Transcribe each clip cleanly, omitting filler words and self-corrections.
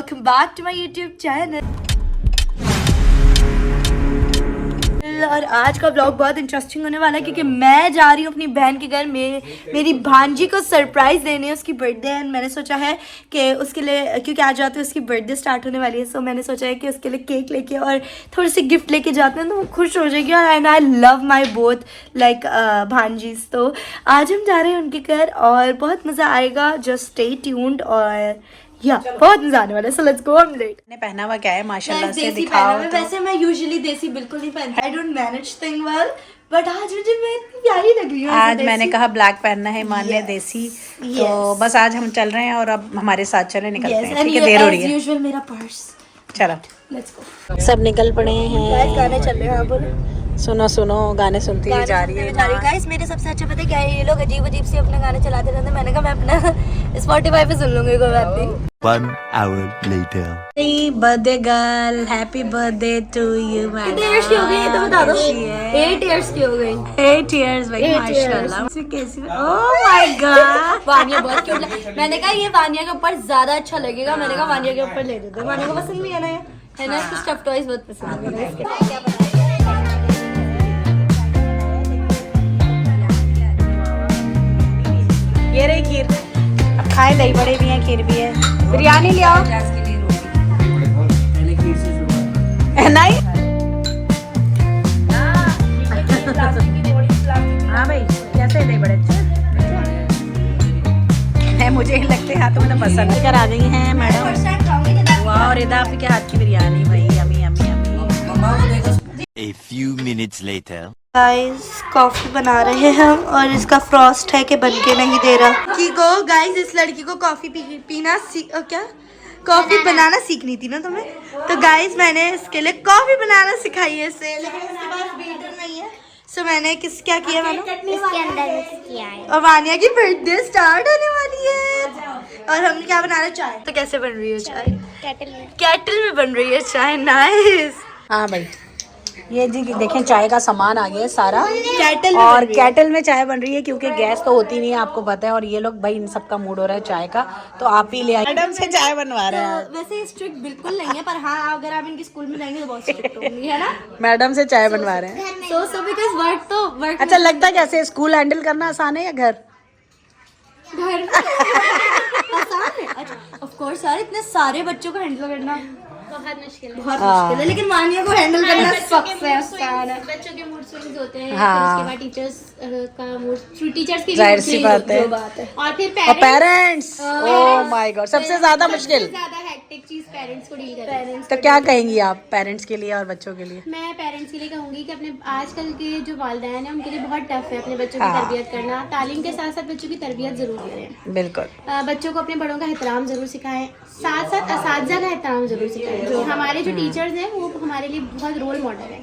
welcome back to my YouTube channel। और आज का ब्लॉग बहुत इंटरेस्टिंग होने वाला है क्योंकि मैं जा रही हूँ अपनी बहन के घर में मेरी भांजी को सरप्राइज़ देने, उसकी बर्थडे है। मैंने सोचा है कि उसके लिए, क्योंकि आज जाते उसकी बर्थडे स्टार्ट होने वाली है, सो मैंने सोचा है कि उसके लिए केक लेके और थोड़ी सी गिफ्ट लेके जाते हैं तो वो खुश हो जाएगी। और and I love my both like भांजीज। तो आज हम जा रहे हैं उनके घर और बहुत मज़ा आएगा। जस्ट स्टे ट्यून्ड और या बहुत मजा आने वाला है। So let's go. हम लेट ने पहना हुआ क्या है माशाल्लाह से देसी दिखाओ पहना है। वैसे मैं यूजुअली देसी बिल्कुल नहीं पहनती, I don't manage thing well, but आज मुझे मैं इतनी प्यारी लग रही हूँ। आज मैंने कहा ब्लैक पहनना है, मान लिया देसी। तो बस आज हम चल रहे हैं और अब हमारे साथ चले निकलते हैं, ठीक है? देर हो रही है। यूजुअल मेरा पर्स। चलो लेट्स गो। सब निकल पड़े हैं। गाने चल रहे हैं। हाँ बोलो। सुनो सुनो, गाने सुनती हुई जा रही है। गाइस मेरे सबसे अच्छा पता है क्या है, ये लोग अजीब अजीब से अपने गाने चलाते रहते हैं। मैंने कहा मैं अपना Spotify पे सुन लूंगी, कोई बात नहीं। 1 hour later. Happy birthday girl, happy birthday to you man। कितने इयर्स की हो गई ये तो बता दो। 8 इयर्स की हो गई। 8 years भाई, माशाल्लाह। कैसी, ओह माय गॉड। वानिया बहुत क्यूट लग। मैंने कहा ये वानिया के ऊपर ज्यादा अच्छा लगेगा। मैंने कहा वानिया के ऊपर ले देते हैं। वानिया को पसंद नहीं है ना, है ना? इसको स्टफ टॉयज बहुत पसंद है इसके। ये रही खीर, अब खाए, दही बड़े भी हैं, खीर भी है। बिरयानी ले आओ। नहीं हाँ भाई, कैसे दही बड़े अच्छे हैं? मुझे ही लगते हैं, तुम्हें तो पसंद कर आ गई हैं मैडम। वाह, और इधर आपके हाथ की बिरयानी भाई, yummy yummy yummy. A few minutes later. Guys coffee बना रहे हैं हम और इसका फ्रॉस्ट है कि बन के नहीं दे रहा। की को गाइस इस लड़की को कॉफी पीना क्या कॉफी बनाना सीखनी थी ना तुम्हें? तो गाइस मैंने इसके लिए कॉफी बनाना सिखाई है इसे, लेकिन इसके पास बीटर नहीं है। सो मैंने क्या किया, मैंने इसके अंदर मिक्स किया है। और वानिया की बर्थडे स्टार्ट होने वाली है और हम क्या बना रहे हैं, चाय। तो कैसे बन रही है चाय? केटल में बन रही है चाय। नाइस। हाँ भाई, ये जी देखें चाय का सामान आ गया है सारा केटल और केटल में चाय बन रही है क्योंकि गैस तो होती नहीं है, आपको पता है। और ये लोग भाई, इन सबका मूड हो रहा है चाय का, तो आप ही ले आए। मैडम से चाय बनवा रहे हैं। वैसे स्ट्रिक्ट बिल्कुल नहीं है, पर हाँ अगर आप इनके स्कूल में जाएंगे तो बहुत स्ट्रिक्ट होंगी, है ना? मैडम से चाय बनवा रहे हैं। सो बिकॉज़ वर्क अच्छा, लगता है कैसे स्कूल हैंडल करना आसान है या घर? घर आसान है। अच्छा ऑफ कोर्स यार, इतने सारे बच्चों को हैंडल करना बहुत मुश्किल है, लेकिन वानिया को हैंडल करना सबसे आसान है। बच्चों के मूड स्विंग्स होते हैं, हाँ। फिर उसके बाद टीचर्स का मूड, टीचर्स की जाहिर सी बात है। और फिर पेरेंट्स, ओह माय गॉड, सबसे ज्यादा मुश्किल, ज्यादा हेक्टिक चीज पेरेंट्स को डील करना है। तो क्या कहेंगी आप पेरेंट्स के लिए और बच्चों के लिए? मैं पेरेंट्स के लिए कहूंगी कि अपने आजकल के जो वालिदैन हैं उनके लिए बहुत टफ है अपने बच्चों की हाँ। तरबियत करना। तालीम के साथ साथ बच्चों की तरबियत जरूर करें। बिल्कुल। बच्चों को अपने बड़ों का एहतराम जरूर सिखाएं, साथ साथ असातिज़ा का एहतराम जरूर सिखाएं। जो हमारे जो टीचर्स हैं वो हमारे लिए बहुत रोल मॉडल है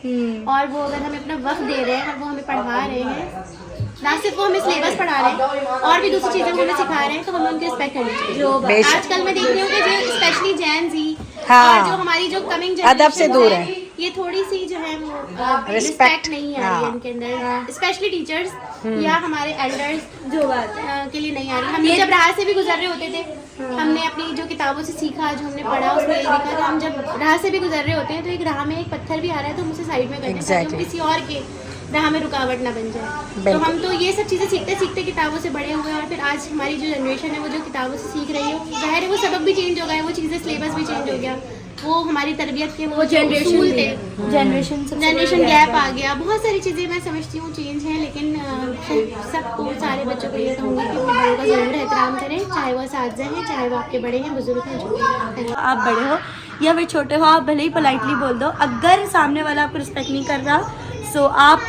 और वो अगर हमें अपना वक्त दे रहे हैं और वो हमें पढ़ा रहे हैं, ना सिर्फ वो हमें सिलेबस पढ़ा रहे हैं और भी दूसरी चीज़ें हमें सिखा रहे हैं, तो हमें उनकी रिस्पेक्ट करनी चाहिए। आजकल मैं देख रही हूँ कि जो स्पेशली जैन जी और जो हमारी जो कमिंग अदब से दूर है, ये थोड़ी सी जो है वो रिस्पेक्ट नहीं आ रही है इनके अंदर, स्पेशली टीचर्स या हमारे एल्डर्स जो के लिए नहीं आ रही। हम ये जब राह से भी गुजर रहे होते थे, हमने अपनी जो किताबों से सीखा, जो हमने पढ़ा उसमें ये देखा कि हम जब राह से भी गुजर रहे होते हैं तो एक राह में एक पत्थर भी आ रहा है तो हम उसे साइड में करते हैं, हम किसी और के राह में रुकावट ना बन जाए। तो हम तो ये सब चीज़ें सीखते सीखते किताबों से बड़े हुए और फिर आज हमारी जो जनरेशन है वो जो किताबों से सीख रही है, ज़ाहिर है वो सबक भी चेंज हो गए, वो चीज़ें सिलेबस भी चेंज हो गया, वो हमारी तरबियत के वो जनरेशन गैप आ गया। बहुत सारी चीज़ें मैं समझती हूँ चेंज हैं, लेकिन सबको सारे बच्चों को ये कहूँगी कि अपने बड़ों का ज़रूर एहतराम करें, चाहे वो असातिज़ा हैं, चाहे वो आपके बड़े हैं, बुजुर्ग हैं, जो भी। आप बड़े हो या फिर छोटे हो, आप भले ही पोलाइटली बोल दो। अगर सामने वाला आपको रिस्पेक्ट नहीं कर रहा, सो आप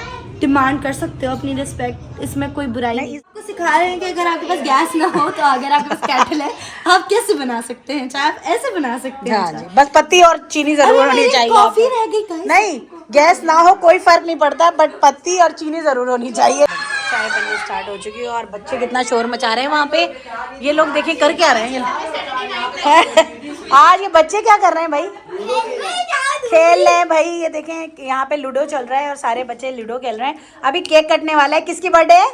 डिमांड कर सकते हो अपनी रिस्पेक्ट, इसमें कोई बुराई नहीं। इसको सिखा रहे हैं कि अगर आपके पास गैस ना हो तो अगर आपके पास केटल है आप कैसे बना सकते हैं चाय, आप ऐसे बना सकते हैं। हाँ जी, बस पत्ती और चीनी जरूर होनी चाहिए। कॉफी रह गई guys। नहीं, गैस ना हो कोई फर्क नहीं पड़ता, बट पत्ती और चीनी जरूर होनी चाहिए। चाय बननी स्टार्ट हो चुकी है और बच्चे कितना शोर मचा रहे हैं वहाँ पे। ये लोग देखें कर क्या रहे हैं आज ये बच्चे क्या कर रहे हैं भाई? खेल रहे हैं भाई। ये देखें यहाँ पे लूडो चल रहा है और सारे बच्चे लूडो खेल रहे हैं। अभी केक कटने वाला है। किसकी बर्थडे है?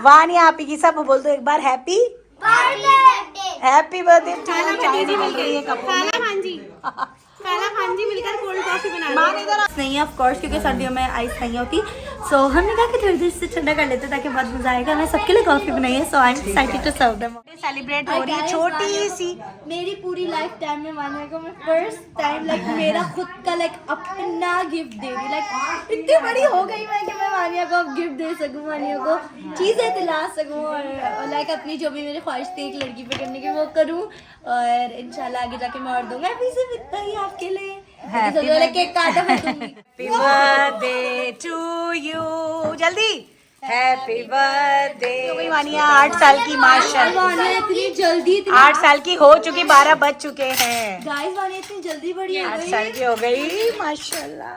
वानिया आपी की। सब बोल दो एक बार हैप्पी हैप्पी बर्थडे चाय भी मिल गई है कप खाला भांजी मिलकर कोल्ड कॉफी बना नहीं है ऑफ कोर्स, क्योंकि सर्दियों में आइस नहीं होती। सो हमने कहा कि थोड़ी देर से ठंडा कर लेते ताकि बहुत मजा आएगा। मैं सबके लिए कॉफी बनाई है, so I am excited to serve them. Celebrate हो रही है छोटी सी। मेरी पूरी लाइफ टाइम में मानिया को मैं फर्स्ट टाइम लाइक मेरा खुद का लाइक अपना गिफ्ट दे रही। लाइक इतनी बड़ी हो गई मैं कि मैं मानिया को अब गिफ्ट दे सकूं, मानिया को चीज़ें दिला सकूं और लाइक अपनी जो भी मेरी ख्वाहिश थी एक लड़की पे करने की वो करूं। और इंशाल्लाह आगे जाके मैं और दूंगा। अभी सिर्फ इतना ही आपके लिए। केक काटा मैं दूंगी। Happy birthday to you. जल्दी हैप्पी बर्थडे मानिया 8 साल की माशाल्लाह। मानिया इतनी जल्दी 8 साल की हो चुकी, 12 बज चुके हैं। गाइस मानिया इतनी जल्दी बड़ी हो 8 गई। साल की हो गई माशाल्लाह।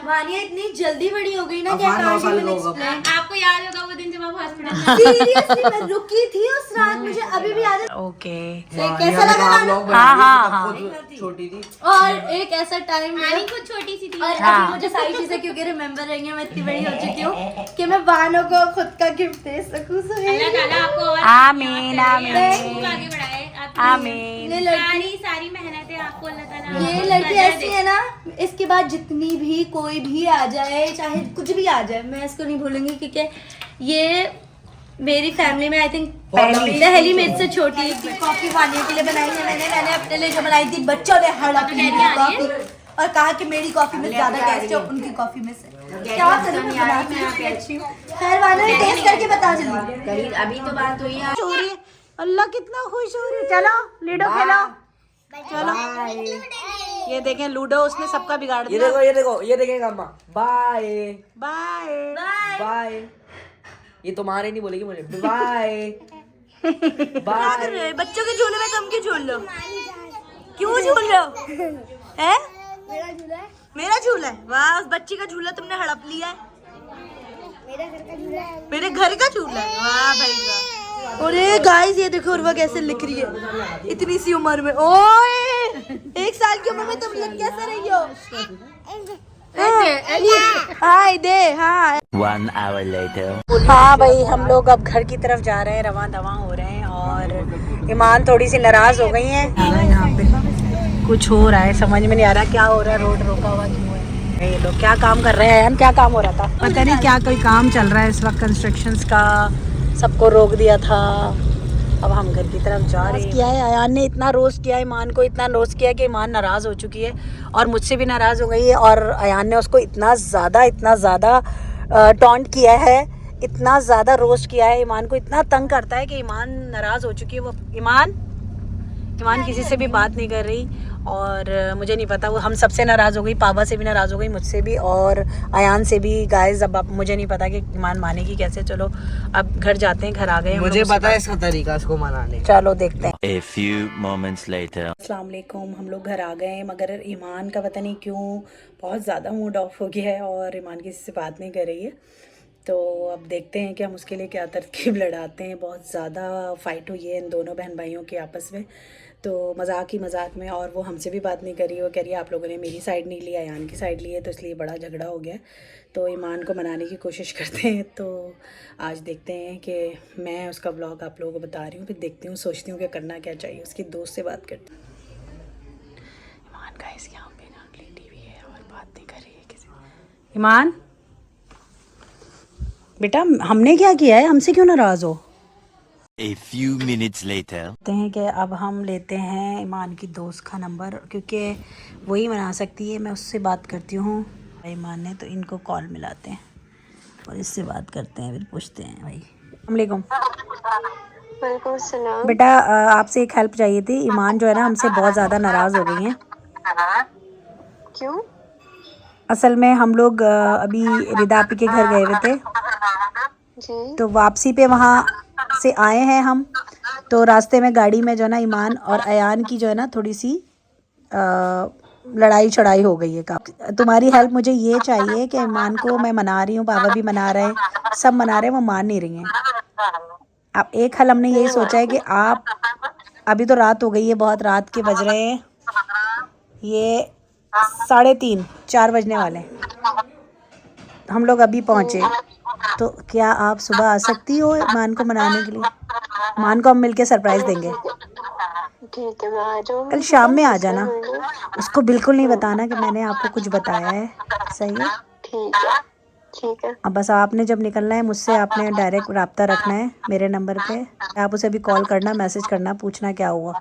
मानिया इतनी जल्दी बड़ी हो गई ना कि आपको याद होगा वो दिन जब आप हॉस्पिटल सीरियसली मैं रुकी थी उस रात, मुझे अभी भी याद है। ओके कैसा लगा गाना? हाँ छोटी थी और एक ऐसा टाइम नानी खुद छोटी सी थी। और अभी मुझे सारी चीजें क्योंकि रिमेम्बर रही हैं, मैं इतनी बड़ी हो चुकी हूँ कि मैं बानों को खुद का गिफ्ट दे सकूं। अल्लाह ताला आपको और आमीन आमीन आगे बढ़ाए। आमीन। सारी मेहनतें आपको अल्लाह ताला ये लड़की ऐसी है ना, इसके बाद जितनी भी कोई भी आ जाए, चाहे कुछ भी आ जाए, मैं इसको नहीं भूलूंगी क्योंकि ये मेरी फैमिली में आई थिंक पहली मेरे से छोटी कॉफी पानी के लिए बनाई है मैंने अपने लिए जो बनाई थी। बच्चों ने हड़प ली मेरी कॉफी और कहा कि मेरी कॉफी में ज्यादा टेस्ट है उनकी कॉफी में से। क्या करूं, मैं बनाती अच्छी हूँ। खैर वाले टेस्ट करके बता जल्दी। अभी तो बात हुई है। हो रही है। अल्लाह कितना खुश हो रही है। चलो लूडो खेलो। चलो ये देखें लूडो उसने सबका बिगाड़ दिया। ये देखेगा अम्मा। Bye bye bye. ये तुम्हारे नहीं बोलेगी मुझे। Bye bye. बच्चों के झूले में तुम क्यों झूल लो? क्यों झूल रहे हो? है मेरा झूला है। वाह, उस बच्ची का झूला तुमने हड़प लिया है। मेरे घर का झूला है। वाह भाई वाह। अरे गाइस ये देखो उर्वा कैसे लिख रही है इतनी सी उम्र में। ओए 1 साल की उम्र में तुम लिख कैसे रही हो? हाय दे। हाँ 1 hour later. हाँ भाई हम लोग अब घर की तरफ जा रहे हैं, रवां दवां हो रहे हैं और ईमान थोड़ी सी नाराज हो गई है। यहाँ पे कुछ हो रहा है, समझ में नहीं आ रहा क्या हो रहा है। रोड रोका हुआ क्यों है? ये लोग क्या काम कर रहे हैं? क्या काम हो रहा था पता नहीं, क्या कोई काम चल रहा है इस वक्त कंस्ट्रक्शंस का, सबको रोक दिया था। अब हम घर की तरफ जा रहे हैं। किया है अयान ने, इतना रोस्ट किया है ईमान को, इतना रोस्ट किया कि ईमान नाराज़ हो चुकी है और मुझसे भी नाराज़ हो गई है। और अयान ने उसको इतना ज़्यादा टॉन्ट किया है, इतना ज़्यादा रोस्ट किया है। ईमान को इतना तंग करता है कि ईमान नाराज़ हो चुकी है। वो ईमान किसी से भी बात नहीं कर रही और मुझे नहीं पता, वो हम सबसे नाराज़ हो गई, पापा से भी नाराज़ हो गई, मुझसे भी और अयान से भी। गाइस अब मुझे नहीं पता कि ईमान मानेगी कैसे। चलो अब घर जाते हैं, घर आ गए। मुझे पता है इसका तरीका इसको मनाने। चलो देखते हैं। A few moments later. अस्सलाम वालेकुम। हम लोग घर आ गए हैं मगर ईमान का पता नहीं क्यों बहुत ज़्यादा मूड ऑफ हो गया है और ईमान किसी से बात नहीं कर रही है। तो अब देखते हैं कि हम उसके लिए क्या तरकीब लड़ाते हैं। बहुत ज़्यादा फ़ाइट हुई है इन दोनों बहन भाइयों के आपस में, तो मजाक में। और वो हमसे भी बात नहीं कर रही, वो कह रही है आप लोगों ने मेरी साइड नहीं ली, अयान की साइड ली है, तो इसलिए बड़ा झगड़ा हो गया। तो ईमान को मनाने की कोशिश करते हैं। तो आज देखते हैं कि मैं उसका व्लॉग आप लोगों को बता रही हूँ, फिर देखती हूँ, सोचती हूँ कि करना क्या चाहिए। उसकी दोस्त से बात करती हूँ। ईमान का इस यहाँ पे ना लेटी हुई है और बात नहीं कर रही है किसी से। ईमान बेटा हमने क्या किया है, हमसे क्यों नाराज़ हो? A few minutes later. कहते हैं कि अब हम लेते हैं ईमान की दोस्त का नंबर, क्योंकि वही मना सकती है। मैं उससे बात करती हूँ। ईमान ने तो इनको कॉल मिलाते हैं और इससे बात करते हैं, फिर पूछते हैं। भाई अस्सलाम वालेकुम। बेटा आपसे एक हेल्प चाहिए थी। ईमान जो है ना हमसे बहुत ज़्यादा नाराज़ हो गई हैं। क्यों? असल में हम लोग अभी रिदापी के घर गए हुए थे जी। तो वापसी पे वहाँ से आए हैं हम, तो रास्ते में गाड़ी में जो है ना ईमान और अयान की जो है ना थोड़ी सी लड़ाई छड़ाई हो गई है। काफ़ी तुम्हारी हेल्प मुझे ये चाहिए कि ईमान को मैं मना रही हूँ, पापा भी मना रहे हैं, सब मना रहे हैं, वो मान नहीं रही हैं। अब एक हल हमने यही सोचा है कि आप, अभी तो रात हो गई है, बहुत रात के बज रहे हैं, ये 3:30 4 बजने वाले हैं। हम लोग अभी पहुँचे, तो क्या आप सुबह आ सकती हो ईमान को मनाने के लिए? ईमान को हम मिलके सरप्राइज़ देंगे। ठीक है, मैं आ जाऊंगी। कल शाम में आ जाना। उसको बिल्कुल नहीं बताना कि मैंने आपको कुछ बताया है, सही है? ठीक है, ठीक है। अब बस आपने जब निकलना है मुझसे आपने डायरेक्ट रब्ता रखना है मेरे नंबर पे। आप उसे भी कॉल करना, मैसेज करना, पूछना क्या हुआ।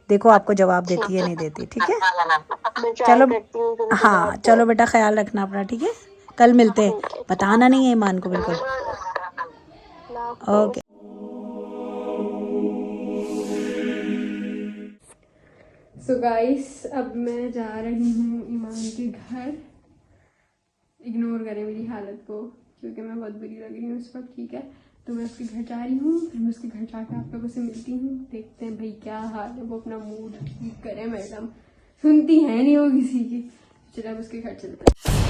देखो आपको जवाब देती है नहीं देती, ठीक है? मैं ट्राई चलो करती हूँ तुमको हाँ, जवाब चलो बेटा ख्याल रखना अपना, ठीक है? कल मिलते हैं। बताना नहीं है ईमान को बिल्कुल। देना। ओके। सो गाइस, अब मैं जा रही हूँ ईमान के घर। इग्नोर करें मेरी हालत को, क्योंकि मैं बहुत बुरी लग रही हूँ इस वक्त, ठीक है? तो मैं उसके घर जा रही हूँ, फिर मैं उसके घर जाकर आप लोगों से मिलती हूँ। देखते हैं भाई क्या हाल है, वो अपना मूड ठीक करे। मैडम सुनती है नहीं वो किसी की। चलो अब उसके घर चलते हैं।